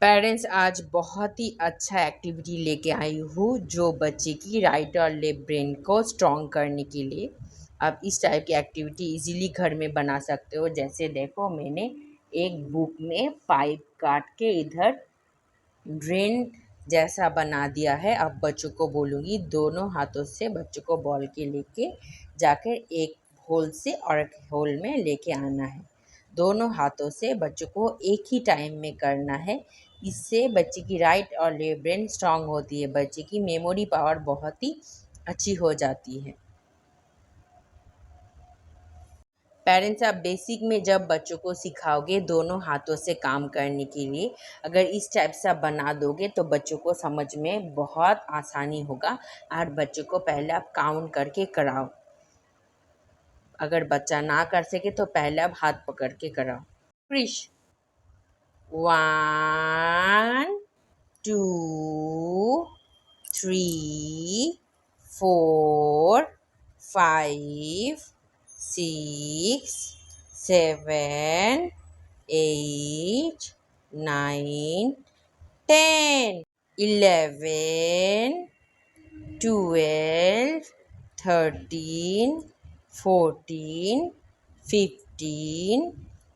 Parents आज बहुत ही अच्छा एक्टिविटी लेके आई हूँ जो बच्चे की राइट और लेफ्ट ब्रेन को स्ट्रॉन्ग करने के लिए आप इस टाइप की एक्टिविटी इजीली घर में बना सकते हो। जैसे देखो, मैंने एक बुक में पाइप काट के इधर ड्रेन जैसा बना दिया है। अब बच्चों को बोलूँगी दोनों हाथों से बच्चों को बॉल के लेके जाकर एक होल से और एक होल में लेके आना है। दोनों हाथों से बच्चों को एक ही टाइम में करना है। इससे बच्चे की राइट और लेफ्ट ब्रेन स्ट्रांग होती है। बच्चे की मेमोरी पावर बहुत ही अच्छी हो जाती है। पेरेंट्स, आप बेसिक में जब बच्चों को सिखाओगे दोनों हाथों से काम करने के लिए, अगर इस टाइप से आप बना दोगे तो बच्चों को समझ में बहुत आसानी होगा। और बच्चों को पहले आप काउंट करके कराओ। अगर बच्चा ना कर सके तो पहले आप हाथ पकड़ के कराओ। क्रिश, 1 2 3 4 5 6 7 8 9 10 11 12 13 14 15।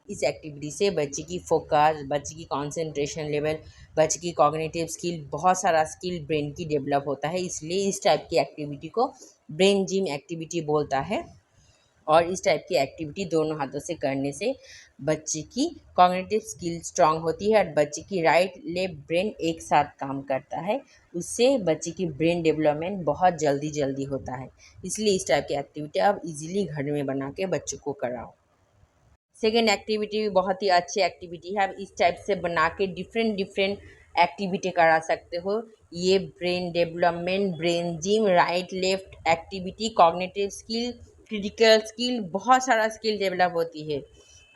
इस एक्टिविटी से बच्चे की फोकस, बच्चे की कंसंट्रेशन लेवल, बच्चे की कॉग्निटिव स्किल, बहुत सारा स्किल ब्रेन की डेवलप होता है। इसलिए इस टाइप की एक्टिविटी को ब्रेन जिम एक्टिविटी बोलता है। और इस टाइप की एक्टिविटी दोनों हाथों से करने से बच्चे की कॉग्निटिव स्किल स्ट्रांग होती है और बच्चे की राइट लेफ्ट ब्रेन एक साथ काम करता है। उससे बच्चे की ब्रेन डेवलपमेंट बहुत जल्दी जल्दी होता है। इसलिए इस टाइप की एक्टिविटी आप इजीली घर में बना के बच्चों को कराओ। सेकेंड एक्टिविटी भी बहुत ही अच्छी एक्टिविटी है। आप इस टाइप से बना के डिफरेंट डिफरेंट एक्टिविटी करा सकते हो। ये brain development, brain gym, right left activity, cognitive skill, critical skill, बहुत सारा स्किल डेवलप होती है।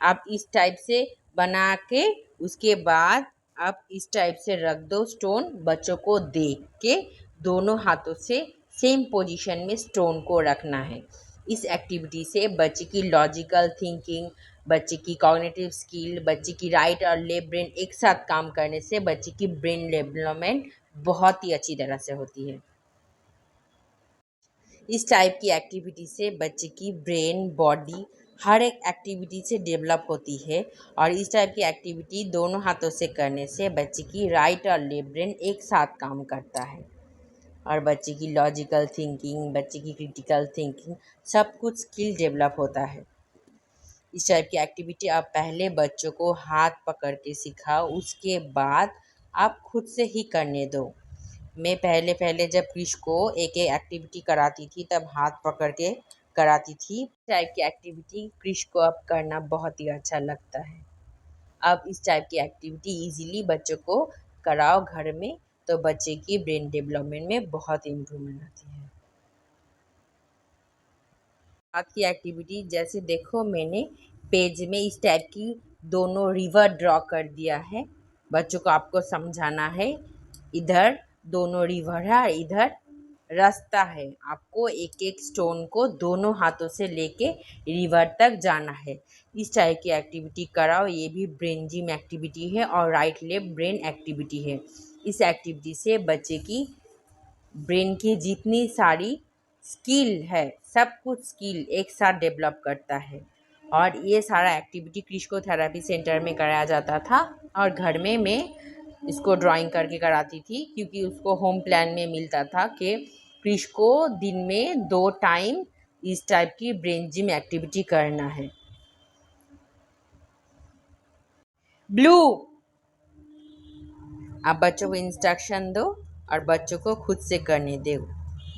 आप इस टाइप से बना के उसके बाद आप इस टाइप से रख दो स्टोन। बच्चों को देख के दोनों हाथों से सेम पोजीशन में स्टोन को रखना है। इस एक्टिविटी से बच्चे की लॉजिकल थिंकिंग, बच्चे की कॉग्निटिव स्किल, बच्चे की राइट और लेफ्ट ब्रेन एक साथ काम करने से बच्चे की ब्रेन डेवलपमेंट बहुत ही अच्छी तरह से होती है। इस टाइप की एक्टिविटी से बच्चे की ब्रेन, बॉडी हर एक एक्टिविटी से डेवलप होती है। और इस टाइप की एक्टिविटी दोनों हाथों से करने से बच्चे की राइट और लेफ्ट ब्रेन एक साथ काम करता है और बच्चे की लॉजिकल थिंकिंग, बच्चे की क्रिटिकल थिंकिंग, सब कुछ स्किल डेवलप होता है। इस टाइप की एक्टिविटी आप पहले बच्चों को हाथ पकड़ के सिखाओ, उसके बाद आप खुद से ही करने दो। मैं पहले पहले जब क्रिश को एक एक एक्टिविटी कराती थी तब हाथ पकड़ के कराती थी। इस टाइप की एक्टिविटी क्रिश को अब करना बहुत ही अच्छा लगता है। अब इस टाइप की एक्टिविटी इजीली बच्चों को कराओ घर में, तो बच्चे की ब्रेन डेवलपमेंट में बहुत इम्प्रूवमेंट आती है। आज की एक्टिविटी जैसे देखो, मैंने पेज में इस टाइप की दोनों रिवर ड्रॉ कर दिया है। बच्चों को आपको समझाना है, इधर दोनों रिवर है, इधर रास्ता है। आपको एक एक स्टोन को दोनों हाथों से लेके रिवर तक जाना है। इस टाइप की एक्टिविटी कराओ। ये भी ब्रेन जिम एक्टिविटी है और राइट लेफ्ट ब्रेन एक्टिविटी है। इस एक्टिविटी से बच्चे की ब्रेन की जितनी सारी स्किल है, सब कुछ स्किल एक साथ डेवलप करता है। और ये सारा एक्टिविटी क्रिश को थेरेपी सेंटर में कराया जाता था और घर में मैं इसको ड्राइंग करके कराती थी, क्योंकि उसको होम प्लान में मिलता था कि क्रिश को दिन में 2 टाइम इस टाइप की ब्रेन जिम एक्टिविटी करना है। ब्लू, आप बच्चों को इंस्ट्रक्शन दो और बच्चों को खुद से करने दो।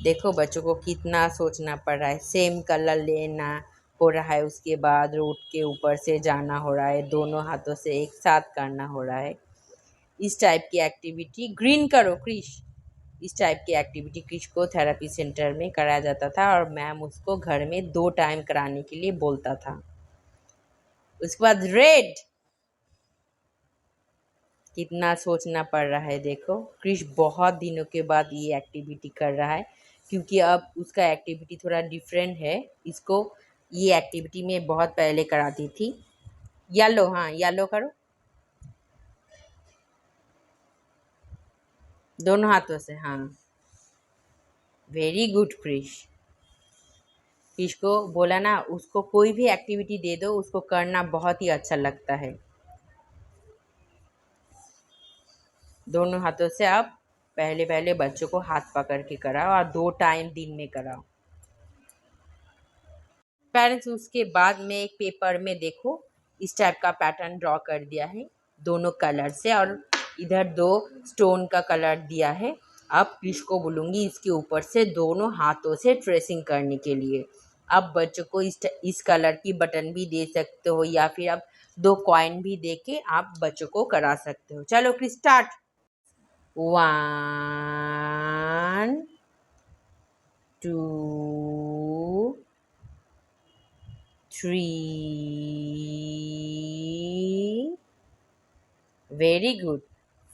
देखो बच्चों को कितना सोचना पड़ रहा है। सेम कलर लेना हो रहा है, उसके बाद रोड के ऊपर से जाना हो रहा है, दोनों हाथों से एक साथ करना हो रहा है। इस टाइप की एक्टिविटी ग्रीन करो क्रिश। इस टाइप की एक्टिविटी क्रिश को थेरेपी सेंटर में कराया जाता था और मैम उसको घर में 2 टाइम कराने के लिए बोलता था। उसके बाद रेड, कितना सोचना पड़ रहा है। देखो क्रिश बहुत दिनों के बाद ये एक्टिविटी कर रहा है, क्योंकि अब उसका एक्टिविटी थोड़ा डिफरेंट है। इसको ये एक्टिविटी में बहुत पहले कराती थी। येलो, हाँ येलो करो। दोनों हाथों से, हाँ। Very good Krrish. क्रिश को बोला ना, उसको कोई भी एक्टिविटी दे दो, उसको करना बहुत ही अच्छा लगता है। दोनों हाथों से आप पहले पहले बच्चों को हाथ पकड़ के कराओ और 2 टाइम दिन में कराओ। पेरेंट्स, उसके बाद में एक पेपर में देखो इस टाइप का पैटर्न ड्रॉ कर दिया है दोनों कलर से, और इधर 2 स्टोन का कलर दिया है। अब क्रिश को बोलूँगी इसके ऊपर से दोनों हाथों से ट्रेसिंग करने के लिए। अब बच्चों को इस कलर की बटन भी दे सकते हो, या फिर आप 2 कॉइन भी दे के आप बच्चों को करा सकते हो। चलो Krrish, start. 1 2 3, very good,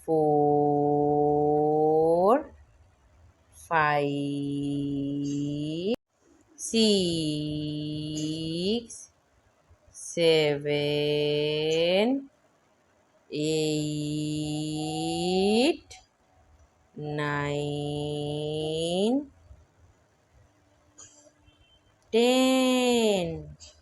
4 5 6 7 8 9 10।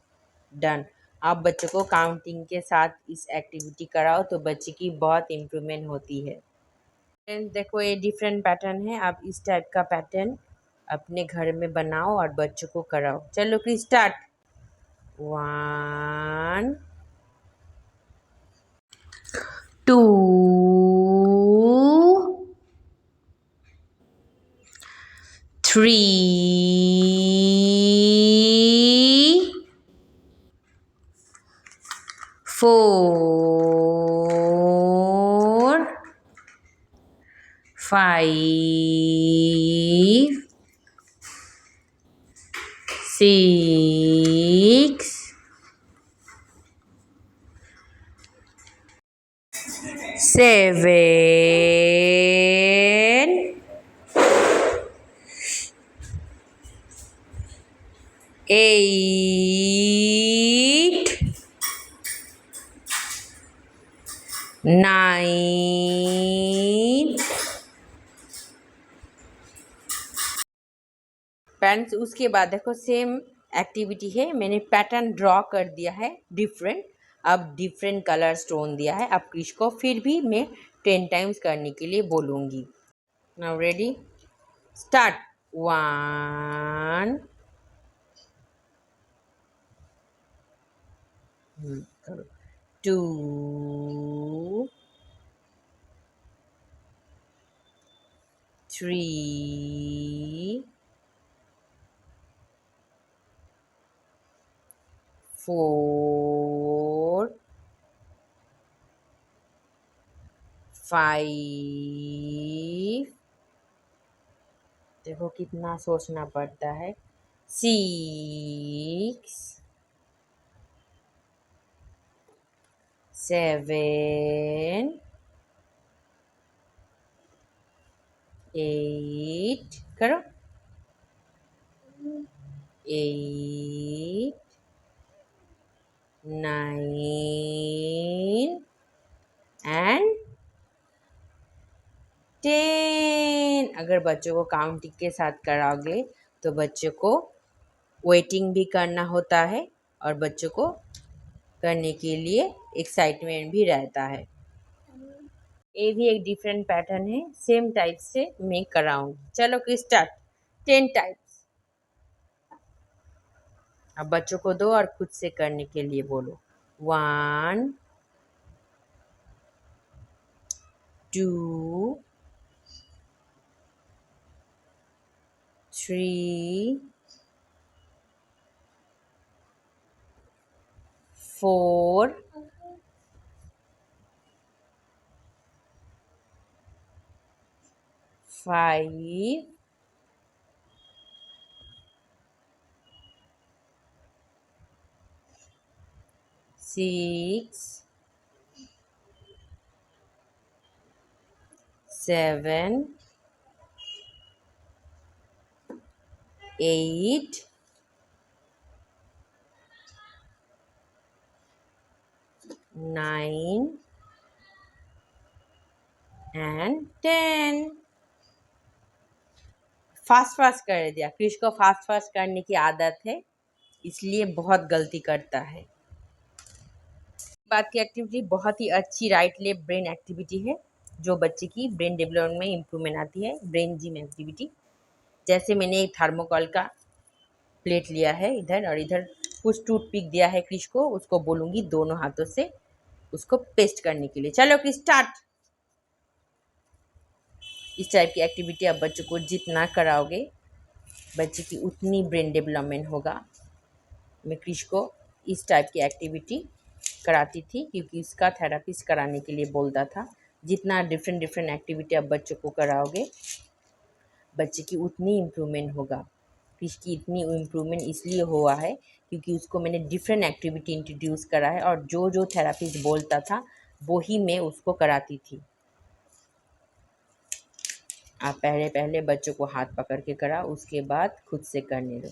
Done. आप बच्चों को काउंटिंग के साथ इस एक्टिविटी कराओ तो बच्चे की बहुत इम्प्रूवमेंट होती है। फ्रेंड्स, देखो ये डिफरेंट पैटर्न है। आप इस टाइप का पैटर्न अपने घर में बनाओ और बच्चों को कराओ। चलो फिर स्टार्ट। 1 2 3 4 5 6 7 8 9। फ्रेंड्स, उसके बाद देखो सेम एक्टिविटी है, मैंने पैटर्न ड्रॉ कर दिया है डिफरेंट। अब डिफरेंट कलर स्टोन दिया है। अब क्रिश को फिर भी मैं 10 टाइम्स करने के लिए बोलूँगी। Now ready, start. 1 2 3 4 5, देखो कितना सोचना पड़ता है, 6 7 8, करो, 8 9 एंड 10। अगर बच्चों को काउंटिंग के साथ कराओगे तो बच्चों को वेटिंग भी करना होता है और बच्चों को करने के लिए एक्साइटमेंट भी रहता है। ये भी एक डिफरेंट पैटर्न है, सेम टाइप से मैं कराऊंगी। चलो कि स्टार्ट। 10 टाइप्स। अब बच्चों को दो और खुद से करने के लिए बोलो। 1 2 3 4 5 6 7 8 9 and 10। फास्ट फास्ट कर दिया। क्रिश को फास्ट फास्ट करने की आदत है, इसलिए बहुत गलती करता है। बात की एक्टिविटी बहुत ही अच्छी राइट लेफ्ट ब्रेन एक्टिविटी है, जो बच्चे की ब्रेन डेवलपमेंट में इम्प्रूवमेंट आती है। ब्रेन जिम एक्टिविटी, जैसे मैंने एक थर्मोकॉल का प्लेट लिया है इधर, और इधर कुछ टूथपिक दिया है क्रिश को, उसको बोलूँगी दोनों हाथों से उसको पेस्ट करने के लिए। चलो क्रिश स्टार्ट। इस टाइप की एक्टिविटी आप बच्चों को जितना कराओगे बच्चे की उतनी ब्रेन डेवलपमेंट होगा। मैं क्रिश को इस टाइप की एक्टिविटी कराती थी, क्योंकि इसका थेरापिस्ट कराने के लिए बोलता था। जितना डिफरेंट डिफरेंट एक्टिविटी आप बच्चों को कराओगे बच्चे की उतनी इम्प्रूवमेंट होगा। क्रिश की इतनी इम्प्रूवमेंट इसलिए हुआ है क्योंकि उसको मैंने डिफरेंट एक्टिविटी इंट्रोड्यूस करा है, और जो जो थेरापिस्ट बोलता था वो ही मैं उसको कराती थी। आप पहले पहले बच्चों को हाथ पकड़ के कराओ, उसके बाद खुद से करने दो।